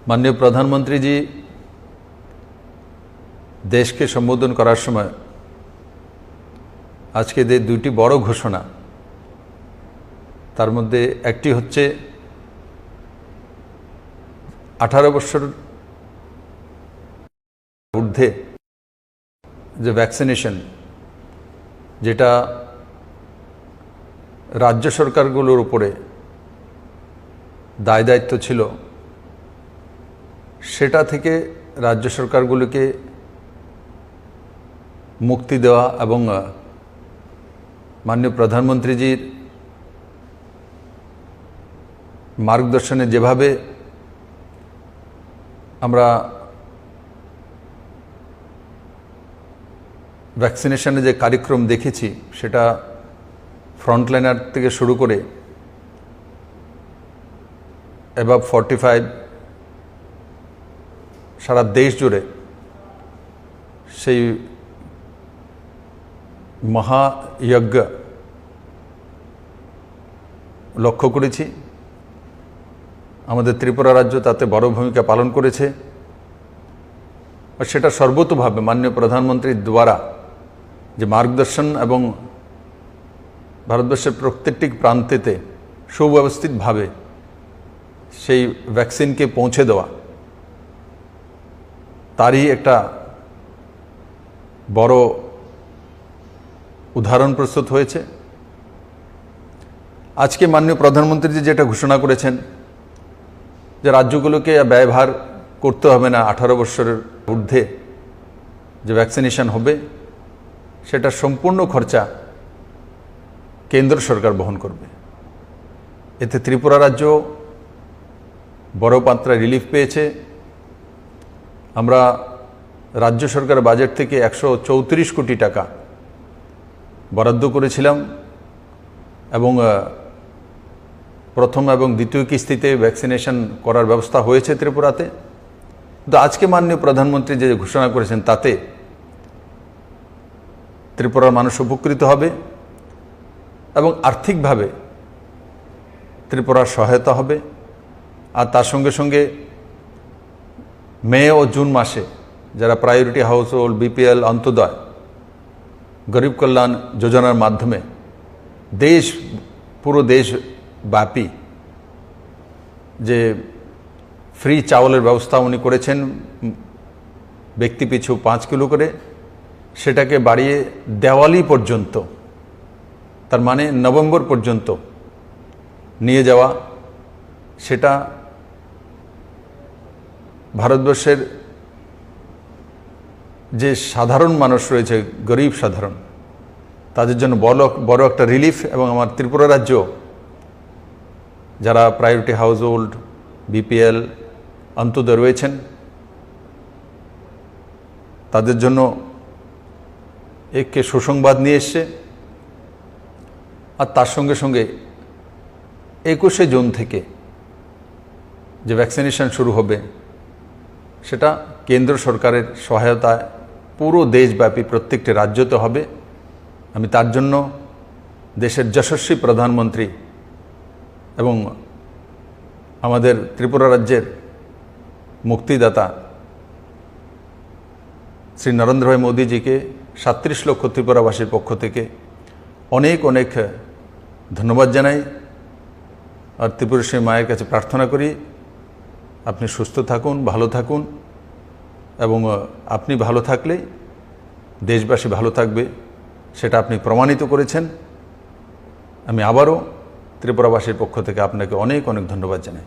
माननीय प्रधानमंत्री जी देश के सम्बोधन करार समय आज के दुटी बड़ घोषणा तार मध्य एकटी होच्छे 18 बछर ऊर्ध्वे जो वैक्सीनेशन जेटा राज्य सरकारगुलोर उपरे दाय दायित्व छिलो सेटा थेके राज्य सरकारगुलोके मुक्ति देवा एवं माननीय प्रधानमंत्रीजीर मार्गदर्शने जेभावे आमरा वैक्सीनेशने जे कार्यक्रम देखेछि सेटा फ्रंटलाइनार थेके शुरू करे एबाव 45 सारा देश जुड़े सेई महायज्ञ लक्ष्य करेछि आमादेर त्रिपुरा राज्य ताते बड़ भूमिका पालन करेছে और सेटा सर्वतोभावे माननीय प्रधानमंत्री द्वारा जे मार्गदर्शन एवं भारतवर्षेर प्रत्येकटी प्रान्तेते सुव्यवस्थित भावे सेई वैक्सीन के पौঁছে देवा तारই একটা বড় उदाहरण प्रस्तुत হয়েছে। आज के माननीय प्रधानमंत्री जी जेटा घोषणा करेছেন যে রাজ্যগুলোকে ব্যয়ভার করতে হবে না 18 বছরের ঊর্ধ্বে যে ভ্যাকসিনেশন হবে সেটা সম্পূর্ণ খরচা কেন্দ্র সরকার বহন করবে। এতে ত্রিপুরা রাজ্য বড় মাত্রায় রিলিফ পেয়েছে। আমরা রাজ্য সরকারের বাজেট থেকে 134 কোটি টাকা বরাদ্দ করেছিলাম এবং प्रथम एवं द्वितीय किस्तीते वैक्सीनेशन करार व्यवस्था होयेछे त्रिपुराते। तो आज के माननीय प्रधानमंत्री जे घोषणा करेছেন ताते त्रिपुरार मानुष उपकृत होबे एवं आर्थिक भावे त्रिपुरार सहायता होबे। और तार संगे संगे मे और जून मासे যারা priority house hold BPL Antyodaya गरीब कल्याण योजनार माध्यमे देश पुरो देश ব্যাপী যে ফ্রি চাউলের ব্যবস্থা উনি করেছেন ব্যক্তি পিছু 5 কিলো করে সেটাকে বাড়িয়ে দেওয়ালি পর্যন্ত তার মানে নভেম্বর পর্যন্ত নিয়ে যাওয়া সেটা ভারতবর্ষের যে সাধারণ মানুষ রয়েছে গরিব সাধারণ তাদের জন্য বড় একটা রিলিফ। এবং আমার ত্রিপুরা রাজ্য যারা priority house hold BPL Antyodaya রয়েছেন তাদের জন্য একটি সুসংবাদ নিয়ে এসেছে। আর তার সঙ্গে সঙ্গে 21শে জুন থেকে যে ভ্যাকসিনেশন শুরু হবে সেটা কেন্দ্র সরকারের সহায়তায় পুরো দেশব্যাপী প্রত্যেকটি রাজ্যতে হবে। আমি তার জন্য দেশের যশস্বী প্রধানমন্ত্রী এবং আমাদের ত্রিপুরা রাজ্যের মুক্তিদাতা শ্রী নরেন্দ্র ভাই মোদীজিকে 37 লক্ষ ত্রিপুরাবাসীর পক্ষ থেকে অনেক অনেক ধন্যবাদ জানাই। আর ত্রিপুরেশ্বরী মায়ের কাছে প্রার্থনা করি আপনি সুস্থ থাকুন, ভালো থাকুন এবং আপনি ভালো থাকলে দেশবাসী ভালো থাকবে সেটা আপনি প্রমাণিত করেছেন। আমি আবারও ত্রিপুরাবাসীর পক্ষ থেকে আপনাকে অনেক অনেক ধন্যবাদ জানাই।